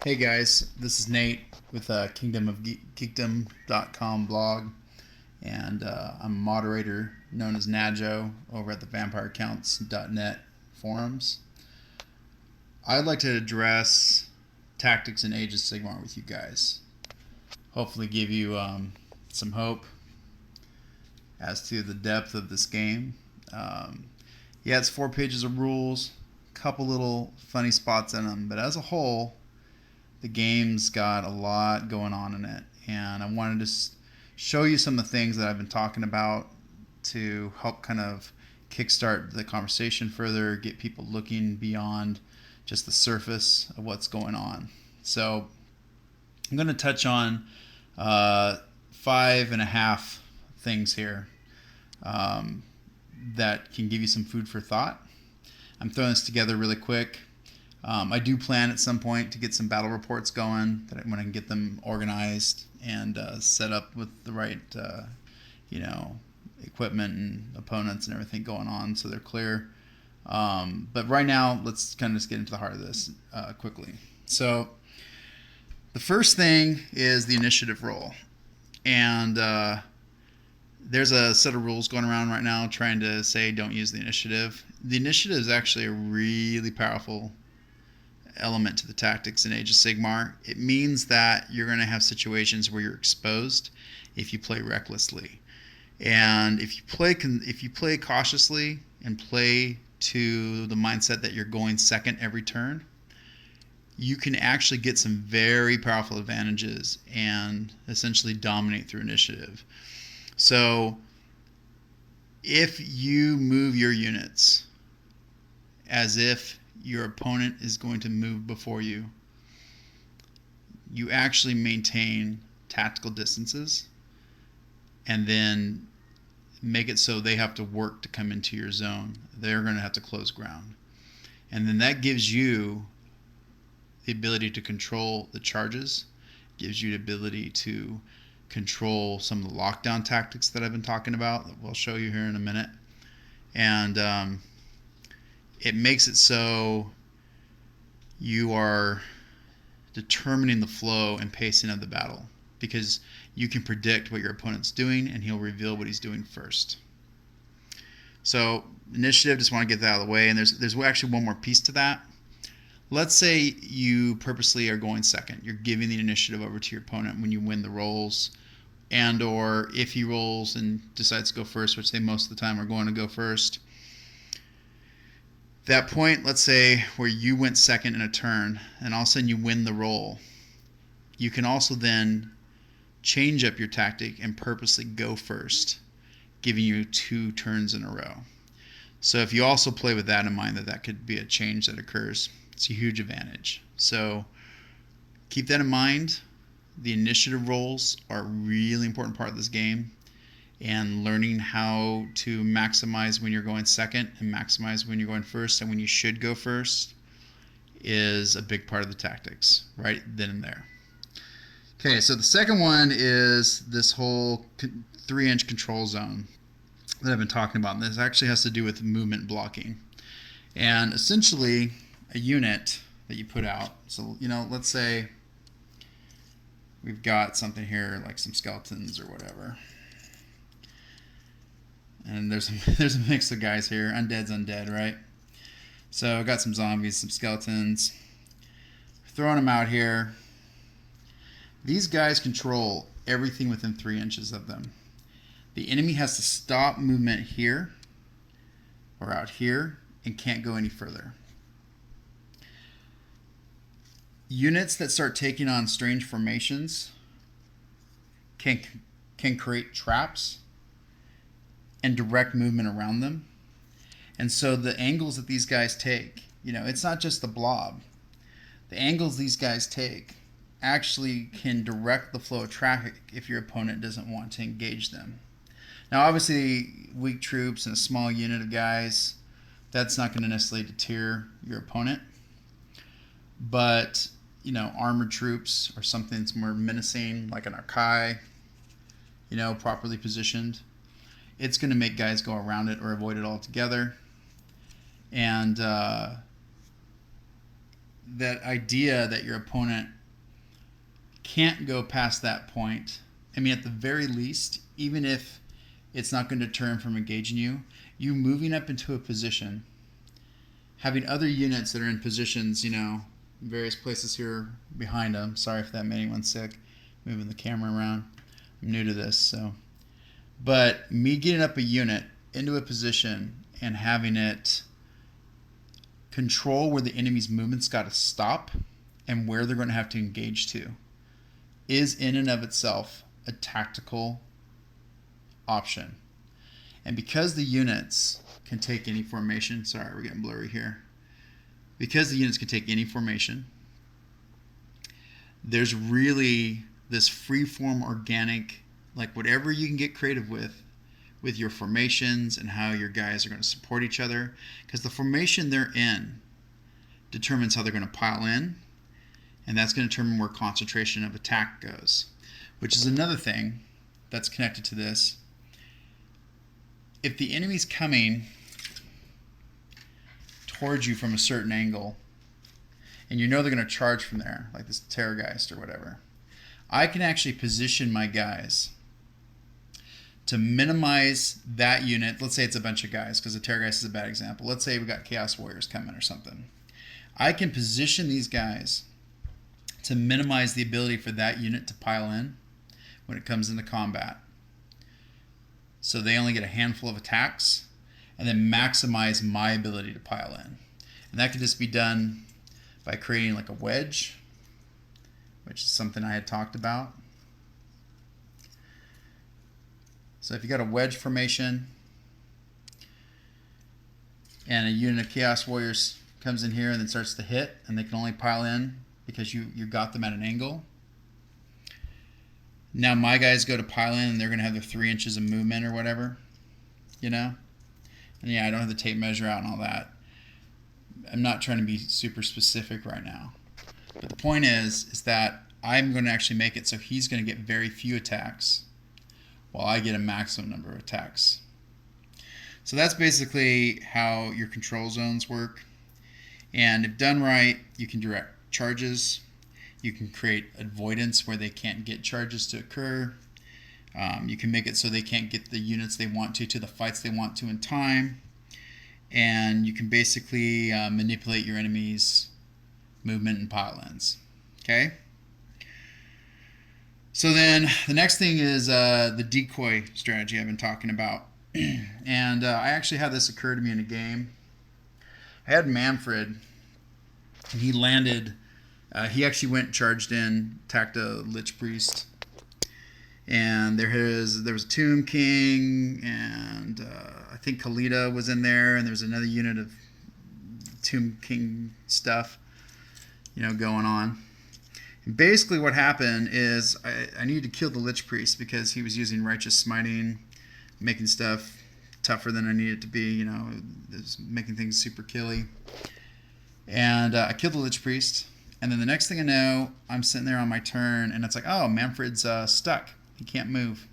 Hey guys, this is Nate with Geekdom.com blog, and I'm a moderator known as Najo over at the VampireCounts.net forums. I'd like to address tactics in Age of Sigmar with you guys. Hopefully, give you some hope as to the depth of this game. Yeah, it's 4 pages of rules, a couple little funny spots in them, but as a whole, the game's got a lot going on in it, and I wanted to show you some of the things that I've been talking about to help kind of kickstart the conversation further, get people looking beyond just the surface of what's going on. So I'm going to touch on 5.5 things here that can give you some food for thought. I'm throwing this together really quick. I do plan at some point to get some battle reports going when I can get them organized and set up with the right, equipment and opponents and everything going on so they're clear. But right now, let's kind of just get into the heart of this quickly. So the first thing is the initiative roll. And there's a set of rules going around right now trying to say don't use the initiative. The initiative is actually a really powerful element to the tactics in Age of Sigmar. It means that you're going to have situations where you're exposed if you play recklessly, and if you play cautiously and play to the mindset that you're going second every turn, you can actually get some very powerful advantages and essentially dominate through initiative. So if you move your units as if your opponent is going to move before you, you actually maintain tactical distances and then make it so they have to work to come into your zone. They're going to have to close ground. And then that gives you the ability to control the charges, gives you the ability to control some of the lockdown tactics that I've been talking about that we'll show you here in a minute. And it makes it so you are determining the flow and pacing of the battle because you can predict what your opponent's doing and he'll reveal what he's doing first. So initiative, just want to get that out of the way. And there's actually one more piece to that. Let's say you purposely are going second. You're giving the initiative over to your opponent when you win the rolls, and or if he rolls and decides to go first, which they most of the time are going to go first. That point, let's say, where you went second in a turn, and all of a sudden you win the roll, you can also then change up your tactic and purposely go first, giving you 2 turns in a row. So if you also play with that in mind, that could be a change that occurs, it's a huge advantage. So keep that in mind. The initiative rolls are a really important part of this game, and learning how to maximize when you're going second and maximize when you're going first and when you should go first is a big part of the tactics right then and there. Okay, so the second one is this whole 3-inch control zone that I've been talking about. And this actually has to do with movement blocking. And essentially, a unit that you put out. So, let's say we've got something here like some skeletons or whatever. And there's a mix of guys here. Undead's undead, right? So I've got some zombies, some skeletons. Throwing them out here. These guys control everything within 3 inches of them. The enemy has to stop movement here or out here and can't go any further. Units that start taking on strange formations can create traps and direct movement around them. And so the angles that these guys take, it's not just the blob. The angles these guys take actually can direct the flow of traffic if your opponent doesn't want to engage them. Now, obviously, weak troops and a small unit of guys, that's not going to necessarily deter your opponent. But, armored troops or something that's more menacing, like an Archai, properly positioned, it's going to make guys go around it or avoid it altogether. And that idea that your opponent can't go past that point. I mean, at the very least, even if it's not going to deter him from engaging you, you moving up into a position, having other units that are in positions, you know, various places here behind them. Sorry if that made anyone sick, moving the camera around. I'm new to this, so. But me getting up a unit into a position and having it control where the enemy's movement's got to stop and where they're going to have to engage to is in and of itself a tactical option. And because the units can take any formation, sorry, we're getting blurry here. Because the units can take any formation, there's really this free-form organic, like whatever you can get creative with your formations and how your guys are going to support each other. Because the formation they're in determines how they're going to pile in, and that's going to determine where concentration of attack goes, which is another thing that's connected to this. If the enemy's coming towards you from a certain angle, and you know they're going to charge from there, like this Terrorgeist or whatever, I can actually position my guys to minimize that unit. Let's say it's a bunch of guys, because the Terrorgeist is a bad example. Let's say we got Chaos Warriors coming or something. I can position these guys to minimize the ability for that unit to pile in when it comes into combat. So they only get a handful of attacks, and then maximize my ability to pile in. And that could just be done by creating like a wedge, which is something I had talked about. So if you got a wedge formation and a unit of Chaos Warriors comes in here and then starts to hit, and they can only pile in because you got them at an angle. Now my guys go to pile in and they're going to have their 3 inches of movement or whatever, you know? And yeah, I don't have the tape measure out and all that. I'm not trying to be super specific right now. But the point is that I'm going to actually make it so he's going to get very few attacks while I get a maximum number of attacks. So that's basically how your control zones work. And if done right, you can direct charges. You can create avoidance where they can't get charges to occur. You can make it so they can't get the units they want to the fights they want to in time. And you can basically manipulate your enemy's movement and pile-ins. Okay? So then the next thing is the decoy strategy I've been talking about. And I actually had this occur to me in a game. I had Manfred, and he landed. He actually went, charged in, attacked a Lich Priest. And there was a Tomb King, and I think Khalida was in there, and there was another unit of Tomb King stuff, you know, going on. And basically what happened is I needed to kill the Lich Priest because he was using Righteous Smiting, making stuff tougher than I needed it to be, you know, it was making things super killy. And I killed the Lich Priest, and then the next thing I know, I'm sitting there on my turn, and it's like, oh, Manfred's stuck. He can't move,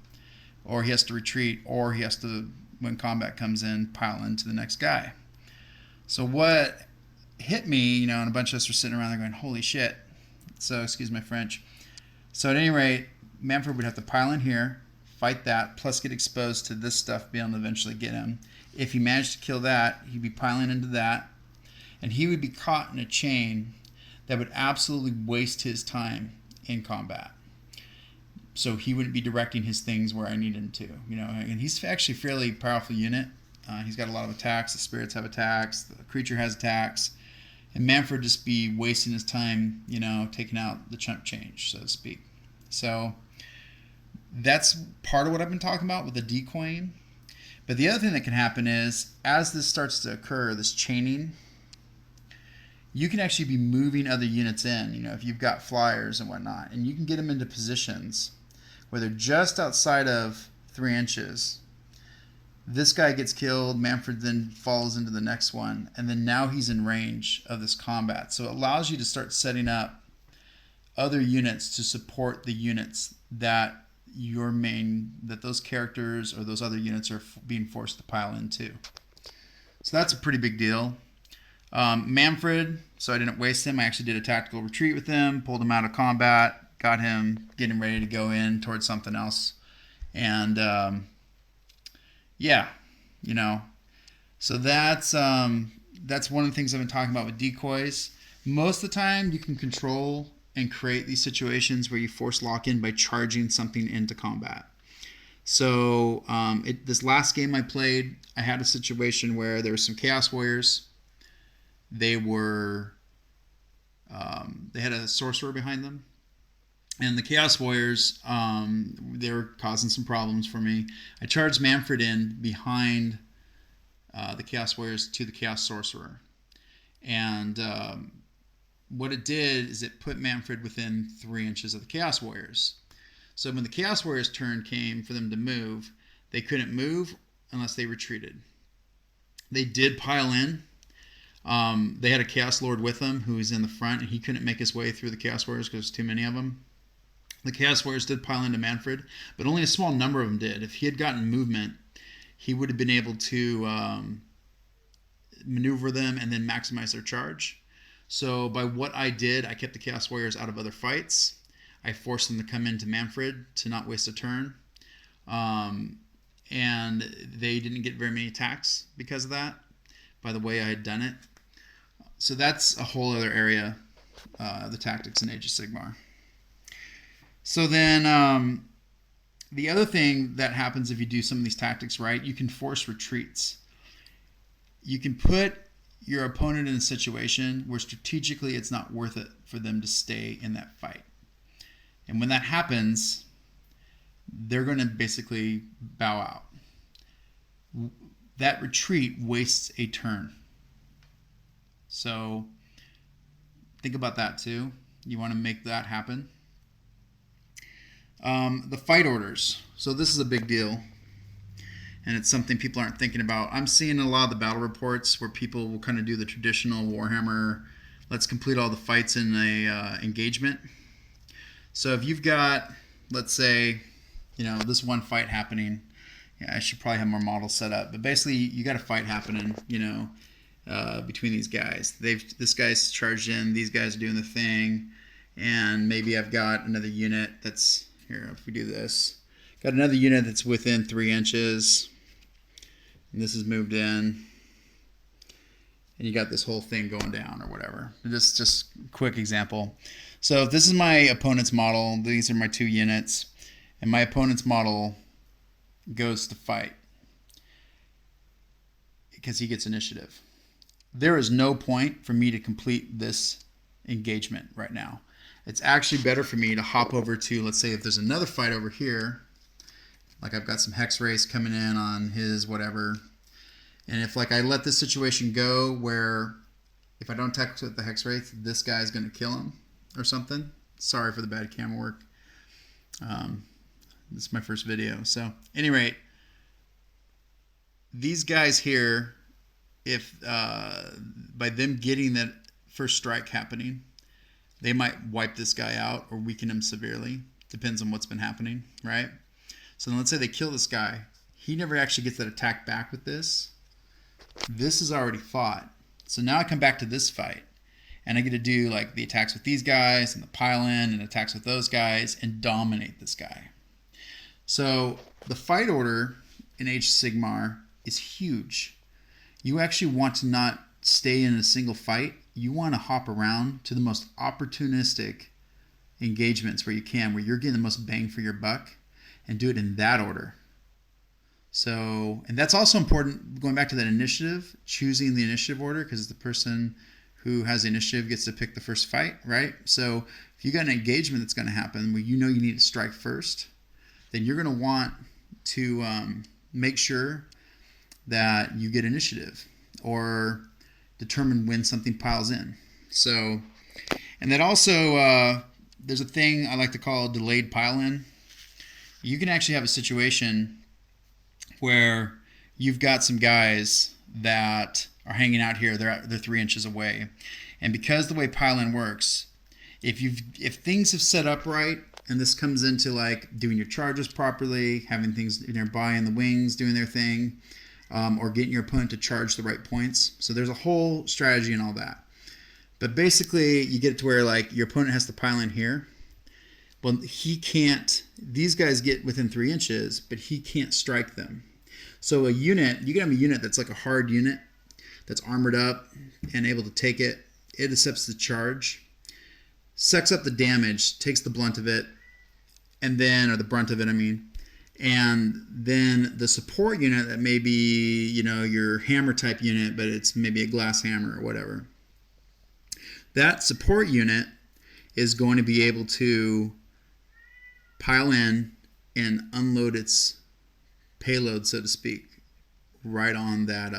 or he has to retreat, or he has to, when combat comes in, pile into the next guy. So what hit me, you know, and a bunch of us were sitting around there going, holy shit. So, excuse my French. So at any rate, Manfred would have to pile in here, fight that, plus get exposed to this stuff, be able to eventually get him. If he managed to kill that, he'd be piling into that, and he would be caught in a chain that would absolutely waste his time in combat. So he wouldn't be directing his things where I need him to, you know. And he's actually a fairly powerful unit. He's got a lot of attacks. The spirits have attacks. The creature has attacks. And Manfred just be wasting his time, you know, taking out the chump change, so to speak. So that's part of what I've been talking about with the decoying. But the other thing that can happen is, as this starts to occur, this chaining, you can actually be moving other units in, you know, if you've got flyers and whatnot, and you can get them into positions where they're just outside of 3 inches. This guy gets killed, Manfred then falls into the next one, and then now he's in range of this combat. So it allows you to start setting up other units to support the units that that those characters or those other units are being forced to pile into. So that's a pretty big deal. Manfred, so I didn't waste him. I actually did a tactical retreat with him, pulled him out of combat, got him getting ready to go in towards something else. And yeah, you know, so that's one of the things I've been talking about with decoys. Most of the time, you can control and create these situations where you force lock in by charging something into combat. So this last game I played, I had a situation where there were some Chaos Warriors. They were they had a sorcerer behind them, and the Chaos Warriors they were causing some problems for me. I charged Manfred in behind the Chaos Warriors to the Chaos Sorcerer, and what it did is it put Manfred within 3 inches of the Chaos Warriors. So when the Chaos Warriors' turn came for them to move, they couldn't move unless they retreated. They did pile in. They had a Chaos Lord with them who was in the front, and he couldn't make his way through the Chaos Warriors because there's too many of them. The Chaos Warriors did pile into Manfred, but only a small number of them did. If he had gotten movement, he would have been able to maneuver them and then maximize their charge. So by what I did, I kept the Chaos Warriors out of other fights. I forced them to come into Manfred to not waste a turn. And they didn't get very many attacks because of that, by the way I had done it. So that's a whole other area, the tactics in Age of Sigmar. So then the other thing that happens if you do some of these tactics right, you can force retreats. You can put your opponent in a situation where strategically it's not worth it for them to stay in that fight. And when that happens, they're going to basically bow out. That retreat wastes a turn. So think about that too. You want to make that happen. The fight orders. So this is a big deal. And it's something people aren't thinking about. I'm seeing a lot of the battle reports where people will kind of do the traditional Warhammer, let's complete all the fights in a engagement. So if you've got, let's say, this one fight happening, I should probably have more models set up. But basically, you got a fight happening, between these guys. This guy's charged in, these guys are doing the thing, and maybe I've got another unit that's here. If we do this, got another unit that's within 3 inches, and this is moved in, and you got this whole thing going down or whatever. Just quick example. So if this is my opponent's model, these are my 2 units, and my opponent's model goes to fight because he gets initiative. There is no point for me to complete this engagement right now. It's actually better for me to hop over to, let's say if there's another fight over here, like I've got some Hex Race coming in on his whatever, and if I let this situation go where if I don't attack with the Hex Wraith, this guy's going to kill him or something. Sorry for the bad camera work. This is my first video. So, at any rate, these guys here, if by them getting that first strike happening, they might wipe this guy out or weaken him severely. Depends on what's been happening, right? So then let's say they kill this guy. He never actually gets that attack back with this. This is already fought. So now I come back to this fight, and I get to do like the attacks with these guys and the pile-in and attacks with those guys and dominate this guy. So the fight order in Age of Sigmar is huge. You actually want to not stay in a single fight. You want to hop around to the most opportunistic engagements where you can, where you're getting the most bang for your buck, and do it in that order. So, and that's also important, going back to that initiative, choosing the initiative order, because the person who has the initiative gets to pick the first fight, right? So if you got an engagement that's going to happen where you need to strike first, then you're going to want to make sure that you get initiative or determine when something piles in. So, and then also there's a thing I like to call delayed pile-in. You can actually have a situation where you've got some guys that are hanging out here. They're 3 inches away, and because the way pile-in works, if things have set up right, and this comes into like doing your charges properly, having things nearby in the wings doing their thing, or getting your opponent to charge the right points. So there's a whole strategy and all that. But basically, you get it to where like your opponent has to pile in here. Well, he can't. These guys get within 3 inches, but he can't strike them. So a unit, you can have a unit that's like a hard unit that's armored up and able to take it. It accepts the charge, sucks up the damage, takes the blunt of it, and then, or the brunt of it, I mean. And then the support unit that may be, you know, your hammer type unit, but it's maybe a glass hammer or whatever. That support unit is going to be able to pile in and unload its payload, so to speak, right on that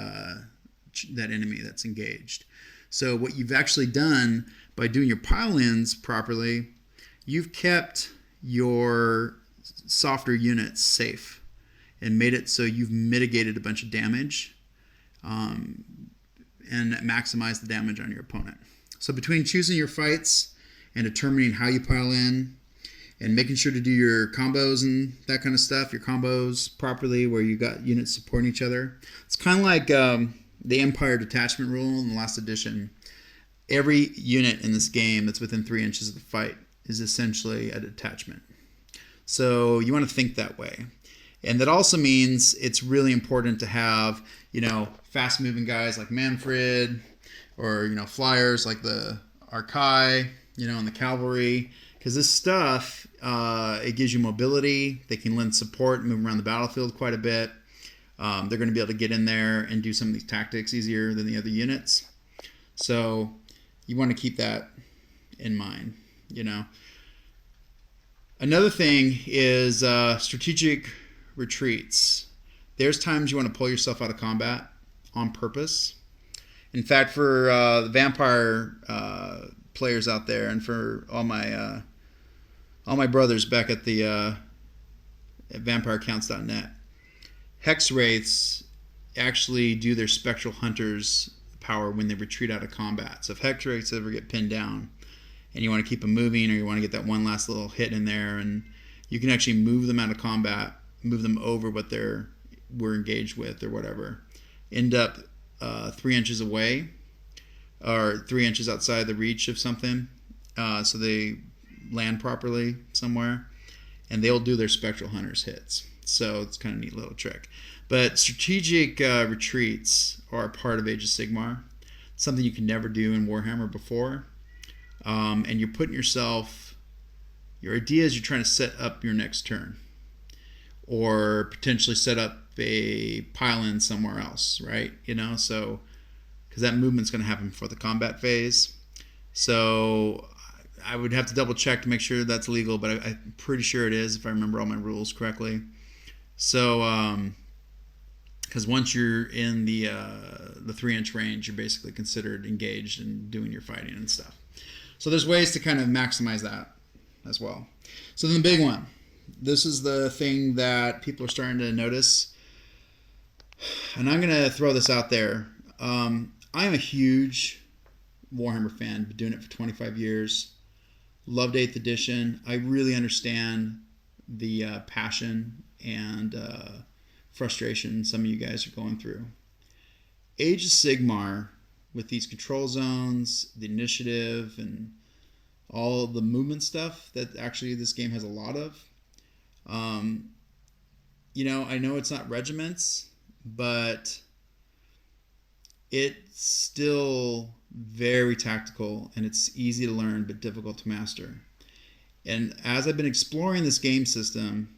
enemy that's engaged. So what you've actually done by doing your pile-ins properly, you've kept your softer units safe and made it so you've mitigated a bunch of damage and maximized the damage on your opponent. So between choosing your fights and determining how you pile in and making sure to do your combos and that kind of stuff, your combos properly where you got units supporting each other. It's kind of like the Empire detachment rule in the last edition. Every unit in this game that's within 3 inches of the fight is essentially a detachment. So you want to think that way. And that also means it's really important to have, you know, fast-moving guys like Manfred, or, you know, flyers like the Arkai, you know, and the cavalry. Because this stuff, it gives you mobility. They can lend support, move around the battlefield quite a bit. They're going to be able to get in there and do some of these tactics easier than the other units. So you want to keep that in mind, you know. Another thing is strategic retreats. There's times you want to pull yourself out of combat on purpose. In fact, for the vampire players out there, and for all my brothers back at the at vampirecounts.net, Hex Wraiths actually do their Spectral Hunters power when they retreat out of combat. So if Hex Wraiths ever get pinned down and you want to keep them moving, or you want to get that one last little hit in there, and you can actually move them out of combat, move them over what we're engaged with or whatever, end up 3 inches away or 3 inches outside the reach of something, so they land properly somewhere, and they'll do their Spectral Hunters hits. So it's kind of a neat little trick. But strategic retreats are a part of Age of Sigmar, something you can never do in Warhammer before. And you're putting yourself, your idea is you're trying to set up your next turn, or potentially set up a pile-in somewhere else, right? You know, so because that movement's going to happen before the combat phase. So I would have to double check to make sure that's legal, but I'm pretty sure it is if I remember all my rules correctly. So because once you're in the 3-inch range, you're basically considered engaged and doing your fighting and stuff. So there's ways to kind of maximize that as well. So then the big one. This is the thing that people are starting to notice. And I'm going to throw this out there. I am a huge Warhammer fan. Been doing it for 25 years. Loved 8th edition. I really understand the passion and frustration some of you guys are going through. Age of Sigmar, with these control zones, the initiative, and all the movement stuff that actually this game has a lot of. You know, I know it's not regiments, but it's still very tactical, and it's easy to learn but difficult to master. And as I've been exploring this game system,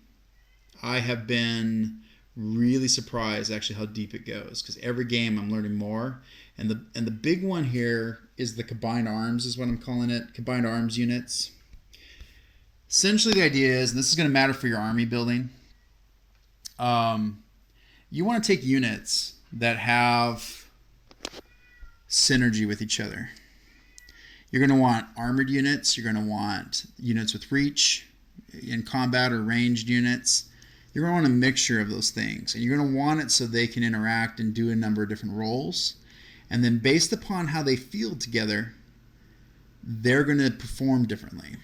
I have been really surprised actually how deep it goes, because every game I'm learning more. And the big one here is the combined arms, is what I'm calling it, combined arms units. Essentially the idea is, and this is going to matter for your army building, you want to take units that have synergy with each other. You're going to want armored units, you're going to want units with reach in combat, or ranged units. You're going to want a mixture of those things, and you're going to want it so they can interact and do a number of different roles. And then based upon how they feel together, they're going to perform differently.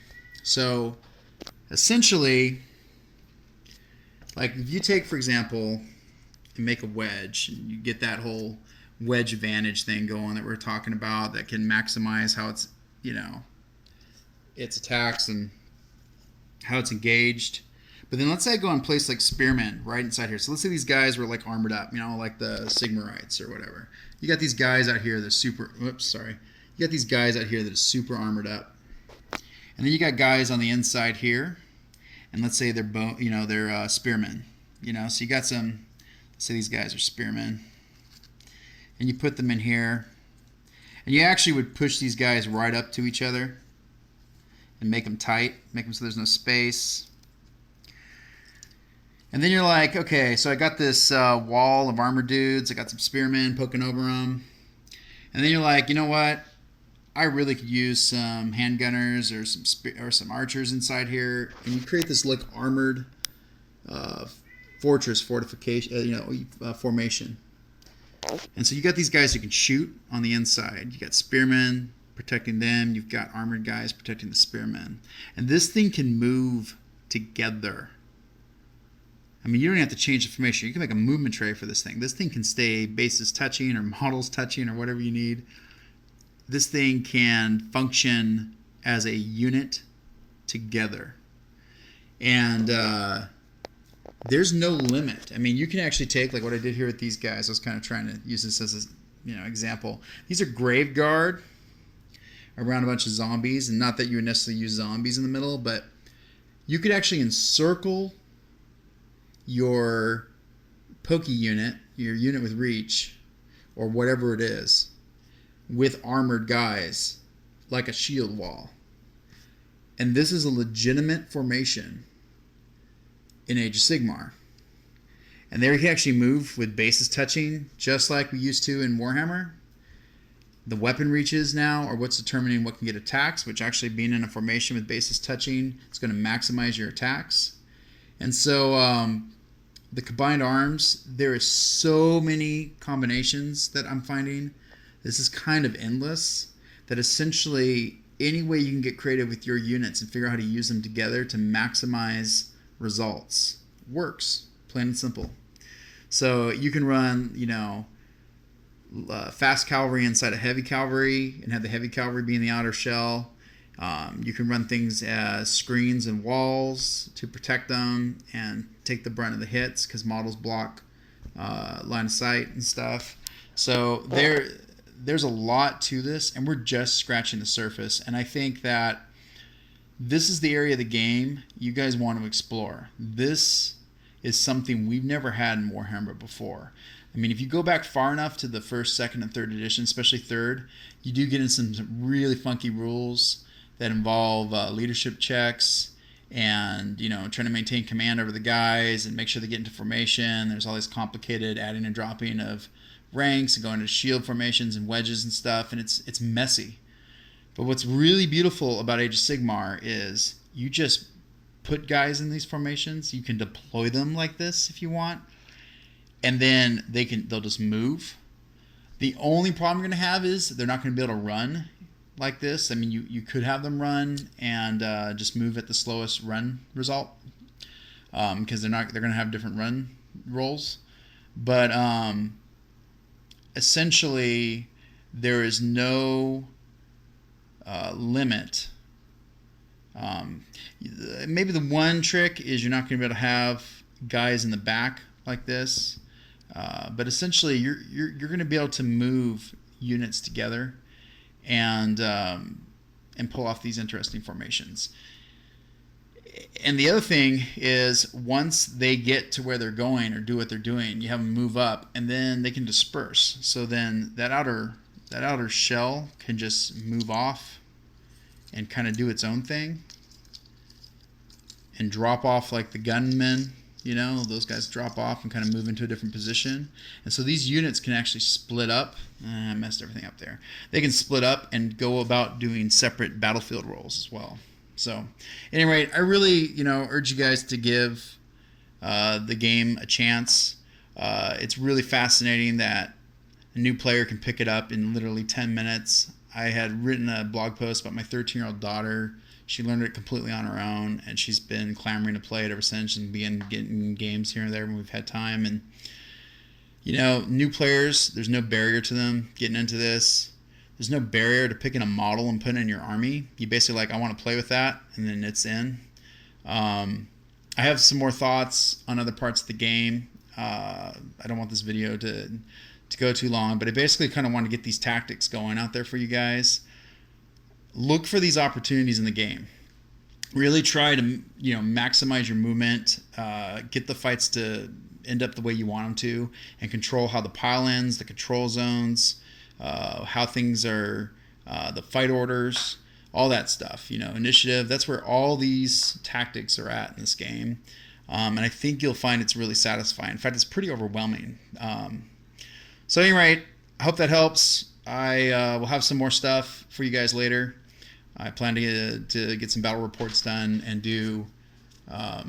So essentially, like if you take, for example, and make a wedge, and you get that whole wedge advantage thing going that we're talking about that can maximize how it's, its attacks and how it's engaged. But then let's say I go and place like spearmen right inside here. So let's say these guys were like armored up, like the Sigmarites or whatever. You got these guys out here that are super. Oops, sorry. You got these guys out here that are super armored up, and then you got guys on the inside here, and let's say they're they're spearmen. So you got some. Let's say these guys are spearmen, and you put them in here, and you actually would push these guys right up to each other, and make them tight, make them so there's no space. And then you're like, okay, so I got this wall of armored dudes. I got some spearmen poking over them. And then you're like, you know what? I really could use some handgunners or some archers inside here. And you create this like armored fortress fortification, formation. And so you got these guys who can shoot on the inside. You got spearmen protecting them. You've got armored guys protecting the spearmen. And this thing can move together. I mean, you don't have to change the formation. You can make a movement tray for this thing. This thing can stay bases touching or models touching or whatever you need. This thing can function as a unit together. And there's no limit. I mean, you can actually take, like what I did here with these guys. I was kind of trying to use this as a example. These are grave guard around a bunch of zombies. And not that you would necessarily use zombies in the middle, but you could actually encircle your pokey unit, your unit with reach, or whatever it is, with armored guys, like a shield wall. And this is a legitimate formation in Age of Sigmar. And there you can actually move with bases touching, just like we used to in Warhammer. The weapon reaches now are what's determining what can get attacks, which actually being in a formation with bases touching is going to maximize your attacks. And so the combined arms, there is so many combinations that I'm finding. This is kind of endless, that essentially any way you can get creative with your units and figure out how to use them together to maximize results works, plain and simple. So you can run, fast cavalry inside of heavy cavalry and have the heavy cavalry be in the outer shell. You can run things as screens and walls to protect them and take the brunt of the hits because models block line of sight and stuff. So there's a lot to this, and we're just scratching the surface. And I think that this is the area of the game you guys want to explore. This is something we've never had in Warhammer before. I mean, if you go back far enough to the first, second, and third edition, especially third, you do get in some really funky rules that involve leadership checks and, trying to maintain command over the guys and make sure they get into formation. There's all this complicated adding and dropping of ranks and going to shield formations and wedges and stuff, and it's messy. But what's really beautiful about Age of Sigmar is you just put guys in these formations. You can deploy them like this if you want, and then they'll just move. The only problem you're going to have is they're not going to be able to run like this. I mean, you could have them run and just move at the slowest run result because they're going to have different run rolls. But essentially, there is no limit. Maybe the one trick is you're not going to be able to have guys in the back like this. But essentially, you're going to be able to move units together and pull off these interesting formations. And the other thing is, once they get to where they're going or do what they're doing, you have them move up, and then they can disperse. So then that outer shell can just move off and kind of do its own thing and drop off like the gunmen. Those guys drop off and kind of move into a different position. And so these units can actually split up. I messed everything up there. They can split up and go about doing separate battlefield roles as well. So, at any rate, I really, urge you guys to give the game a chance. It's really fascinating that a new player can pick it up in literally 10 minutes. I had written a blog post about my 13-year-old daughter. She learned it completely on her own, and she's been clamoring to play it ever since and began getting games here and there when we've had time. And You know, new players, there's no barrier to them getting into this. There's no barrier to picking a model and putting it in your army. You basically like, I want to play with that, and then it's in. I have some more thoughts on other parts of the game. I don't want this video to go too long, but I basically kind of want to get these tactics going out there for you guys. Look for these opportunities in the game. Really try to, you know, maximize your movement, get the fights to end up the way you want them to, and control how the pile ends, the control zones, how things are, the fight orders, all that stuff. You know, initiative. That's where all these tactics are at in this game, and I think you'll find it's really satisfying. In fact, it's pretty overwhelming. So anyway, I hope that helps. I will have some more stuff for you guys later. I plan to get some battle reports done and do a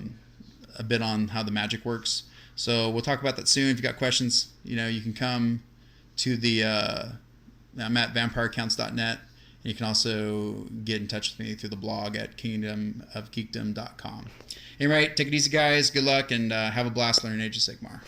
bit on how the magic works. So we'll talk about that soon. If you got questions, you know, you can come to the I'm at vampireaccounts.net. You can also get in touch with me through the blog at kingdomofgeekdom.com. Anyway, take it easy, guys. Good luck, and have a blast learning Age of Sigmar.